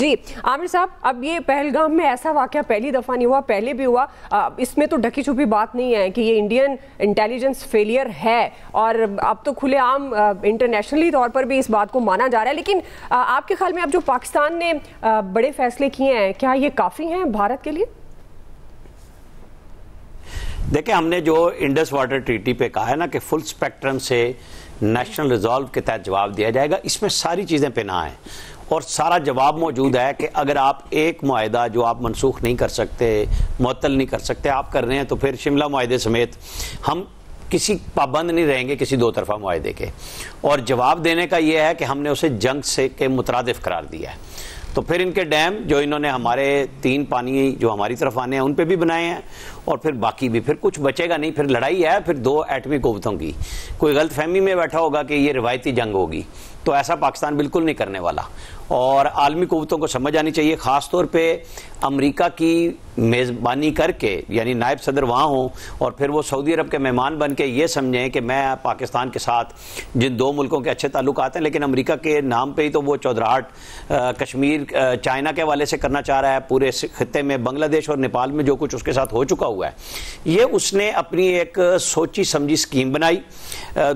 جی عامر صاحب، اب یہ پہلگام میں ایسا واقعہ پہلی دفعہ نہیں ہوا، پہلے بھی ہوا. اس میں تو ڈھکی چھپی بات نہیں ہے کہ یہ انڈین انٹیلیجنس فیلئر ہے، اور اب تو کھلے عام انٹرنیشنلی طور پر بھی اس بات کو مانا جا رہا ہے. لیکن آپ کے خیال میں اب جو پاکستان نے بڑے فیصلے کیے ہیں، کیا یہ کافی ہیں بھارت کے لیے؟ دیکھیں، ہم نے جو انڈس واٹر ٹریٹی پہ کہا ہے نا کہ فل سپیکٹرم سے نیشنل ریزالو کے تحت جواب دیا جائے گا، اس میں ساری چیزیں پنہاں ہیں اور سارا جواب موجود ہے کہ اگر آپ ایک معاہدہ جو آپ منسوخ نہیں کر سکتے، معطل نہیں کر سکتے، آپ کر رہے ہیں، تو پھر شملہ معاہدے سمیت ہم کسی پابند نہیں رہیں گے کسی دو طرفہ معاہدے کے. اور جواب دینے کا یہ ہے کہ ہم نے اسے جنگ سے کے مترادف قرار دیا ہے. تو پھر ان کے ڈیم جو انہوں نے ہمارے 3 پانی جو ہماری طرف آنے ہیں ان پہ بھی بنائے ہیں، اور پھر باقی بھی پھر کچھ بچے گا نہیں. پھر لڑائی ہے پھر 2 ایٹمی قوتوں کی. کوئی غلط فہمی میں بیٹھا ہوگا کہ یہ روایتی جنگ ہوگی، تو ایسا پاکستان بالکل نہیں کرنے والا. اور عالمی قوتوں کو سمجھ آنی چاہیے، خاص طور پہ امریکہ کی میزبانی کر کے، یعنی نائب صدر وہاں ہوں اور پھر وہ سعودی عرب کے مہمان بن کے یہ سمجھیں کہ میں پاکستان کے ساتھ جن 2 ملکوں کے اچھے تعلقات ہیں، لیکن امریکہ کے نام پہ ہی تو وہ چودراہٹ کشمیر چائنا کے حوالے سے کرنا چاہ رہا ہے. پورے خطے میں بنگلہ دیش اور نیپال میں جو کچھ اس کے ساتھ ہو چکا ہوا ہے، یہ اس نے اپنی ایک سوچی سمجھی اسکیم بنائی.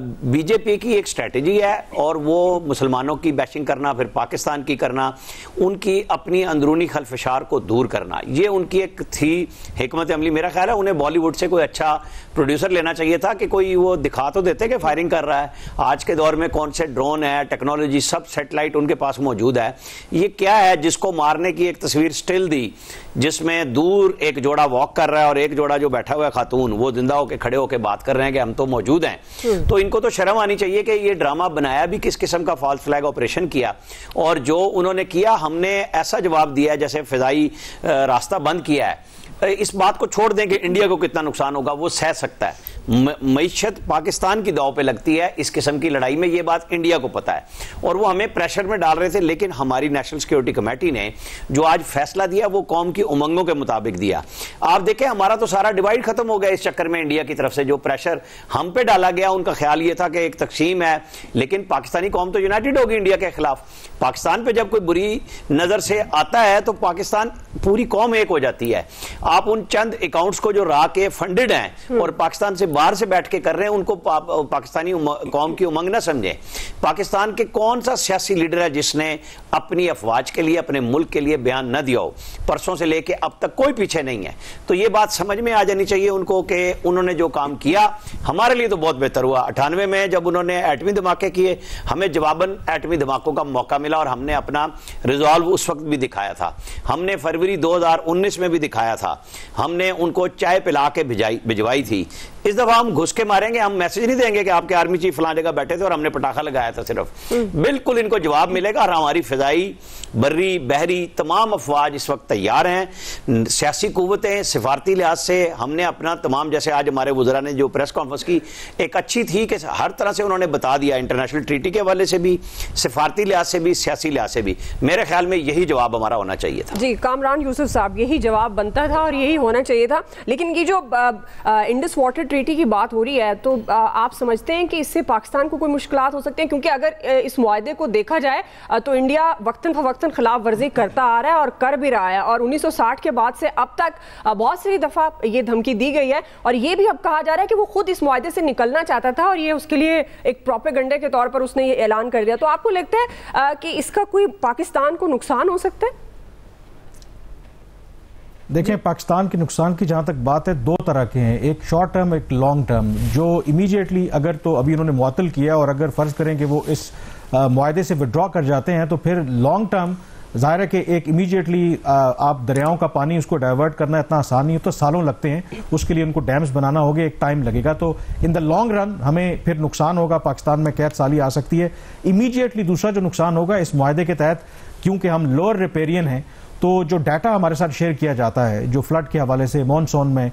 بی جے پی کی ایک اسٹریٹجی ہے، اور وہ مسلمانوں کی بیشنگ کرنا، پھر پاکستان کی کرنا، ان کی اپنی اندرونی خلفشار کو دور کرنا، یہ ان کی ایک تھی حکمت عملی. میرا خیال ہے انہیں بالی ووڈ سے کوئی اچھا پروڈیوسر لینا چاہیے تھا کہ کوئی وہ دکھا تو دیتے کہ فائرنگ کر رہا ہے. آج کے دور میں کون سے ڈرون ہے، ٹیکنالوجی، سب سیٹلائٹ ان کے پاس موجود ہے. یہ کیا ہے جس کو مارنے کی ایک تصویر سٹل دی، جس میں دور ایک جوڑا واک کر رہا ہے اور ایک جوڑا جو بیٹھا ہوا ہے خاتون، وہ زندہ ہو کے کھڑے ہو کے بات کر رہے ہیں کہ ہم تو موجود ہیں. تو ان کو تو شرم آنی چاہیے کہ یہ ڈرامہ بنایا بھی کس قسم کا فالس فلیگ آپریشن کیا، اور جو انہوں نے کیا ہم نے ایسا جواب دیا ہے جیسے فضائی راستہ بند کیا ہے. اس بات کو چھوڑ دیں کہ انڈیا کو کتنا نقصان ہوگا، وہ سہ سکتا ہے. معیشت پاکستان کی داؤ پہ لگتی ہے اس قسم کی لڑائی میں، یہ بات انڈیا کو پتا ہے، اور وہ ہمیں پریشر میں ڈال رہے تھے. لیکن ہماری نیشنل سیکیورٹی کمیٹی نے جو آج فیصلہ دیا وہ قوم کی امنگوں کے مطابق دیا. آپ دیکھیں ہمارا تو سارا ڈیوائیڈ ختم ہو گیا اس چکر میں. انڈیا کی طرف سے جو پریشر ہم پہ ڈالا گیا، ان کا خیال یہ تھا کہ ایک تقسیم ہے، لیکن پاکستانی قوم تو یونائٹڈ ہوگی انڈیا کے خلاف. پاکستان پہ جب کوئی بری نظر سے آتا ہے تو پاکستان پوری قوم ایک ہو جاتی ہے. آپ ان چند اکاؤنٹس کو جو را کے فنڈڈ ہیں اور پاکستان سے باہر سے بیٹھ کے کر رہے ہیں، ان کو پاکستانی قوم کی امنگ نہ سمجھیں. پاکستان کے کون سا سیاسی لیڈر ہے جس نے اپنی افواج کے لیے، اپنے ملک کے لیے بیان نہ دیا ہو؟ پرسوں سے لے کے اب تک کوئی پیچھے نہیں ہے. تو یہ بات سمجھ میں آ جانی چاہیے ان کو کہ انہوں نے جو کام کیا ہمارے لیے تو بہت بہتر ہوا. 98 میں جب انہوں نے ایٹمی دھماکے کیے، ہمیں جواباً ایٹمی دھماکوں کا موقع ملا، اور ہم نے اپنا ریزالو اس وقت بھی دکھایا تھا. ہم نے فروری 2019 میں بھی دکھایا تھا. ہم نے ان کو چائے پلا کے بھجوائی تھی. اس دفعہ ہم گھس کے ماریں گے، ہم میسج نہیں دیں گے کہ آپ کے آرمی چیف فلاں جگہ بیٹھے تھے اور ہم نے پٹاخہ لگایا تھا صرف. بالکل ان کو جواب ملے گا، اور ہماری فضائی، بری، بحری تمام افواج اس وقت تیار ہیں. سیاسی قوتیں سفارتی لحاظ سے ہم نے اپنا تمام، جیسے آج ہمارے وزراء نے جو پریس کانفرنس کی ایک اچھی تھی کہ ہر طرح سے انہوں نے بتا دیا، انٹرنیشنل ٹریٹی کے حوالے سے بھی، سفارتی لحاظ سے بھی، سیاسی لحاظ سے بھی. میرے خیال میں یہی جواب ہمارا ہونا چاہیے تھا. جی کامران یوسف صاحب، یہی جواب بنتا تھا اور یہی ہونا چاہیے تھا. لیکن یہ جو انڈس واٹر ٹریٹی کی بات ہو رہی ہے، تو آپ سمجھتے ہیں کہ اس سے پاکستان کو کوئی مشکلات ہو سکتے ہیں؟ کیونکہ اگر اس معاہدے کو دیکھا جائے تو انڈیا وقتاً فوقتاً خلاف ورزی کرتا آ رہا ہے اور کر بھی رہا ہے، اور 1960 کے بعد سے اب تک بہت سی دفعہ یہ دھمکی دی گئی ہے، اور یہ بھی اب کہا جا رہا ہے کہ وہ خود اس معاہدے سے نکلنا چاہتا تھا، اور یہ اس کے لیے ایک پروپیگنڈے کے طور پر اس نے یہ اعلان کر دیا. تو آپ کو لگتا ہے کہ اس کا کوئی پاکستان کو نقصان ہو سکتا ہے؟ دیکھیں، پاکستان کے نقصان کی جہاں تک بات ہے، 2 طرح کے ہیں، ایک شارٹ ٹرم، ایک لانگ ٹرم. جو امیجیٹلی اگر تو ابھی انہوں نے معطل کیا، اور اگر فرض کریں کہ وہ اس معاہدے سے وڈرا کر جاتے ہیں، تو پھر لانگ ٹرم ظاہر ہے کہ ایک امیجیٹلی آپ دریاؤں کا پانی اس کو ڈائیورٹ کرنا اتنا آسان نہیں ہوتا، سالوں لگتے ہیں اس کے لیے، ان کو ڈیمز بنانا ہوگا، ایک ٹائم لگے گا. تو ان دا لانگ رن ہمیں پھر نقصان ہوگا، پاکستان میں قید سالی آ سکتی ہے. امیجیٹلی دوسرا جو نقصان ہوگا اس معاہدے کے تحت، کیونکہ ہم لوور ریپیرین ہیں، تو جو ڈیٹا ہمارے ساتھ شیئر کیا جاتا ہے جو فلڈ کے حوالے سے مون سون میں،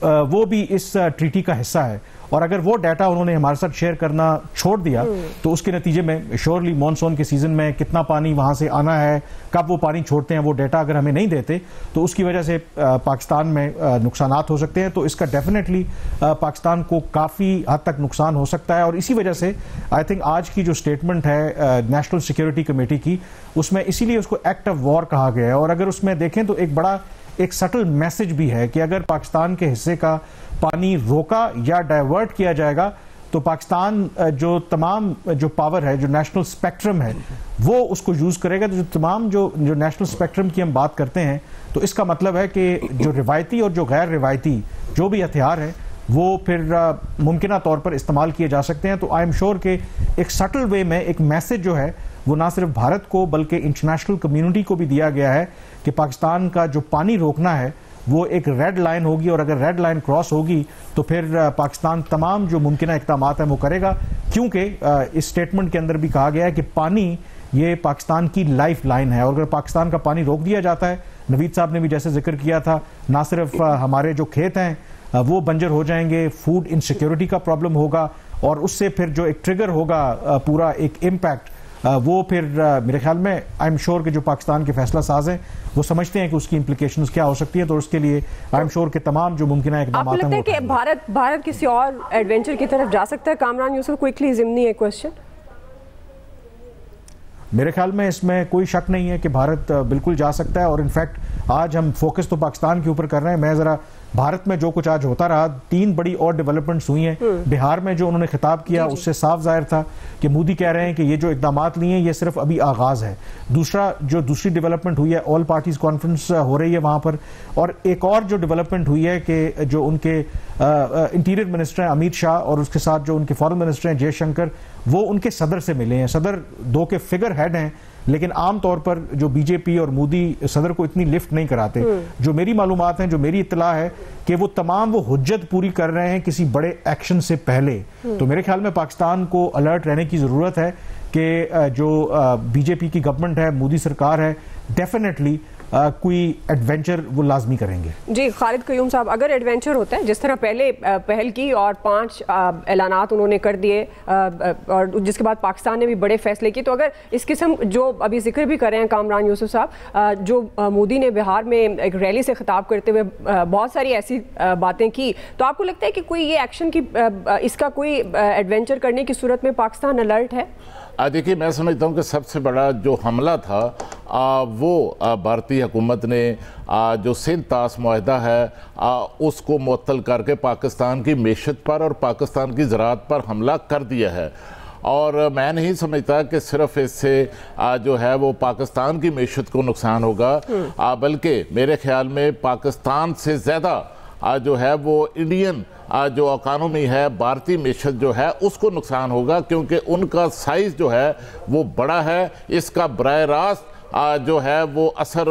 وہ بھی اس ٹریٹی کا حصہ ہے، اور اگر وہ ڈیٹا انہوں نے ہمارے ساتھ شیئر کرنا چھوڑ دیا تو اس کے نتیجے میں شیورلی مانسون کے سیزن میں کتنا پانی وہاں سے آنا ہے، کب وہ پانی چھوڑتے ہیں، وہ ڈیٹا اگر ہمیں نہیں دیتے تو اس کی وجہ سے پاکستان میں نقصانات ہو سکتے ہیں. تو اس کا ڈیفینیٹلی پاکستان کو کافی حد تک نقصان ہو سکتا ہے. اور اسی وجہ سے آئی تھنک آج کی جو اسٹیٹمنٹ ہے نیشنل سیکیورٹی کمیٹی کی، اس میں اسی لیے اس کو ایکٹ آف وار کہا گیا ہے. اور اگر اس میں دیکھیں تو ایک سٹل میسج بھی ہے کہ اگر پاکستان کے حصے کا پانی روکا یا ڈائیورٹ کیا جائے گا تو پاکستان جو تمام جو پاور ہے، جو نیشنل اسپیکٹرم ہے، وہ اس کو یوز کرے گا. تو جو تمام جو نیشنل اسپیکٹرم کی ہم بات کرتے ہیں تو اس کا مطلب ہے کہ جو روایتی اور جو غیر روایتی جو بھی ہتھیار ہیں وہ پھر ممکنہ طور پر استعمال کیے جا سکتے ہیں. تو آئی ایم شیور کہ ایک سٹل وے میں ایک میسج جو ہے وہ نہ صرف بھارت کو بلکہ انٹرنیشنل کمیونٹی کو بھی دیا گیا ہے کہ پاکستان کا جو پانی روکنا ہے وہ ایک ریڈ لائن ہوگی، اور اگر ریڈ لائن کراس ہوگی تو پھر پاکستان تمام جو ممکنہ اقدامات ہیں وہ کرے گا. کیونکہ اس سٹیٹمنٹ کے اندر بھی کہا گیا ہے کہ پانی یہ پاکستان کی لائف لائن ہے، اور اگر پاکستان کا پانی روک دیا جاتا ہے، نوید صاحب نے بھی جیسے ذکر کیا تھا، نہ صرف ہمارے جو کھیت ہیں وہ بنجر ہو جائیں گے، فوڈ انسیکیورٹی کا پرابلم ہوگا، اور اس سے پھر جو ایک ٹریگر ہوگا پورا ایک امپیکٹ، وہ پھر میرے خیال میں آئی ایم شیور کہ جو پاکستان کے فیصلہ ساز ہیں وہ سمجھتے ہیں کہ اس کی امپلیکیشنز کیا ہو سکتی ہیں. تو اس کے لیے آئی ایم شیور کہ تمام جو ممکنہ اقدامات ہیں. آپ کو لگتا ہے کہ بھارت کسی اور ایڈونچر کی طرف جا سکتا ہے؟ کامران یوسف، کوئکلی ضمنی ایک کوسچن. میرے خیال میں اس میں کوئی شک نہیں ہے کہ بھارت بالکل جا سکتا ہے، اور انفیکٹ آج ہم فوکس تو پاکستان کے اوپر کر رہے ہیں. میں ذرا بھارت میں جو کچھ آج ہوتا رہا، 3 بڑی اور ڈیولپمنٹس ہوئی ہیں. بہار میں جو انہوں نے خطاب کیا اس سے صاف ظاہر تھا کہ مودی کہہ رہے ہیں کہ یہ جو اقدامات لیے ہیں یہ صرف ابھی آغاز ہے. دوسری ڈیولپمنٹ ہوئی ہے، آل پارٹیز کانفرنس ہو رہی ہے وہاں پر. اور ایک اور جو ڈیولپمنٹ ہوئی ہے کہ جو ان کے انٹیریئر منسٹر ہیں امیت شاہ، اور اس کے ساتھ جو ان کے فارن منسٹر ہیں جے شنکر، وہ ان کے صدر سے ملے ہیں. صدر 2 کے فگر ہیڈ ہیں، لیکن عام طور پر جو بی جے پی اور مودی صدر کو اتنی لفٹ نہیں کراتے. جو میری معلومات ہیں، جو میری اطلاع ہے کہ وہ تمام وہ حجت پوری کر رہے ہیں کسی بڑے ایکشن سے پہلے. تو میرے خیال میں پاکستان کو الرٹ رہنے کی ضرورت ہے کہ جو بی جے پی کی گورنمنٹ ہے، مودی سرکار ہے، ڈیفینیٹلی کوئی ایڈونچر وہ لازمی کریں گے. جی خالد قیوم صاحب، اگر ایڈونچر ہوتا ہے جس طرح پہلے پہل کی اور 5 اعلانات انہوں نے کر دیے، اور جس کے بعد پاکستان نے بھی بڑے فیصلے کیے، تو اگر اس قسم جو ابھی ذکر بھی کر رہے ہیں کامران یوسف صاحب، جو مودی نے بہار میں ایک ریلی سے خطاب کرتے ہوئے بہت ساری ایسی باتیں کی، تو آپ کو لگتا ہے کہ کوئی یہ ایکشن کی اس کا کوئی ایڈونچر کرنے کی صورت میں پاکستان الرٹ ہے؟ دیکھیے، میں سمجھتا ہوں کہ سب سے بڑا جو حملہ تھا وہ بھارتی حکومت نے جو سندھ طاس معاہدہ ہے اس کو معطل کر کے پاکستان کی معیشت پر اور پاکستان کی زراعت پر حملہ کر دیا ہے. اور میں نہیں سمجھتا کہ صرف اس سے جو ہے وہ پاکستان کی معیشت کو نقصان ہوگا، بلکہ میرے خیال میں پاکستان سے زیادہ جو ہے وہ انڈین جو اکانومی ہے، بھارتی معیشت جو ہے اس کو نقصان ہوگا، کیونکہ ان کا سائز جو ہے وہ بڑا ہے. اس کا براہ راست جو ہے وہ اثر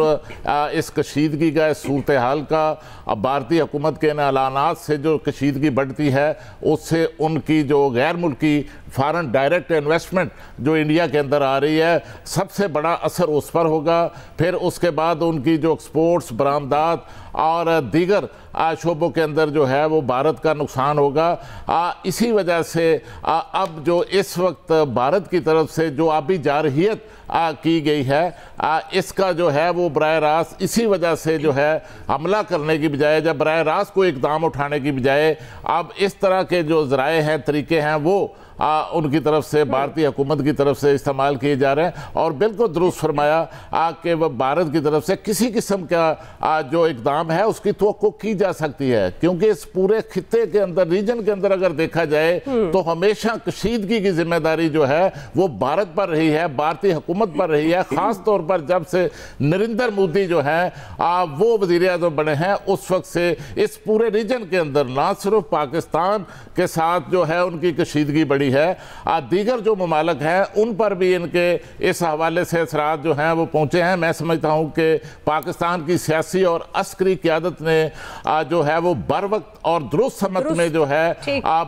اس کشیدگی کا، اس صورتحال کا، بھارتی حکومت کے ان اعلانات سے جو کشیدگی بڑھتی ہے اس سے ان کی جو غیر ملکی فارن ڈائریکٹ انویسٹمنٹ جو انڈیا کے اندر آ رہی ہے، سب سے بڑا اثر اس پر ہوگا. پھر اس کے بعد ان کی جو ایکسپورٹس، برآمدات اور دیگر شعبوں کے اندر جو ہے وہ بھارت کا نقصان ہوگا. اسی وجہ سے اب جو اس وقت بھارت کی طرف سے جو آبی جارحیت کی گئی ہے، اس کا جو ہے وہ براہ راست اسی وجہ سے جو ہے حملہ کرنے کی بجائے، جب براہ راست کوئی اقدام اٹھانے کی بجائے اب اس طرح کے جو ذرائع ہیں، طریقے ہیں، وہ ان کی طرف سے، بھارتی حکومت کی طرف سے استعمال کیے جا رہے ہیں. اور بالکل درست فرمایا کہ وہ بھارت کی طرف سے کسی قسم کا جو اقدام ہے اس کی توقع کی جا سکتی ہے، کیونکہ اس پورے خطے کے اندر، ریجن کے اندر اگر دیکھا جائے تو ہمیشہ کشیدگی کی ذمہ داری جو ہے وہ بھارت پر رہی ہے، بھارتی حکومت پر رہی ہے. خاص طور پر جب سے نریندر مودی جو ہیں وہ وزیر اعظم بنے ہیں، اس وقت سے اس پورے ریجن کے اندر نہ صرف پاکستان کے ساتھ جو ہے ان کی کشیدگی بڑھی رہی ہے. دیگر جو ممالک ہیں ان پر بھی ان کے اس حوالے سے اثرات جو ہیں وہ پہنچے ہیں. میں سمجھتا ہوں کہ پاکستان کی سیاسی اور عسکری قیادت نے جو ہے وہ بر وقت اور درست سمت میں جو ہے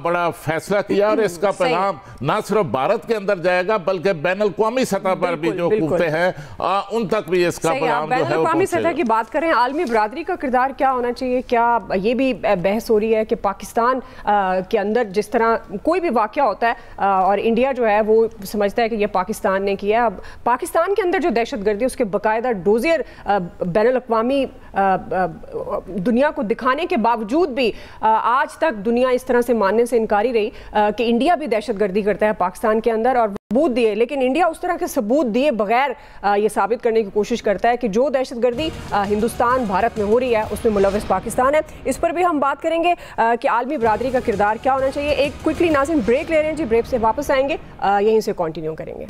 بڑا فیصلہ کیا, اور اس کا پیغام نہ صرف بھارت کے اندر جائے گا بلکہ بین الاقوامی سطح پر بھی جو قوتیں ہیں ان تک بھی اس کا پیغام جو ہے وہ بین الاقوامی سطح کی بات کریں, عالمی برادری کا کردار کیا ہونا چاہیے؟ کیا یہ بھی بحث ہو رہی ہے کہ پاکستان کے اندر جس طرح کوئی بھی واقعہ ہوتا ہے اور انڈیا جو ہے وہ سمجھتا ہے کہ یہ پاکستان نے کیا, اب پاکستان کے اندر جو دہشت گردی اس کے باقاعدہ ڈوزیر بین الاقوامی دنیا کو دکھانے کے باوجود بھی آج تک دنیا اس طرح سے ماننے سے انکاری رہی کہ انڈیا بھی دہشت گردی کرتا ہے پاکستان کے اندر, اور ثبوت دیے, لیکن انڈیا اس طرح کے ثبوت دیے بغیر یہ ثابت کرنے کی کوشش کرتا ہے کہ جو دہشت گردی ہندوستان بھارت میں ہو رہی ہے اس میں ملوث پاکستان ہے. اس پر بھی ہم بات کریں گے کہ عالمی برادری کا کردار کیا ہونا چاہیے. ایک کوئکلی ناظرین بریک لے رہے ہیں جی, بریک سے واپس آئیں گے, یہیں سے کنٹینیو کریں گے.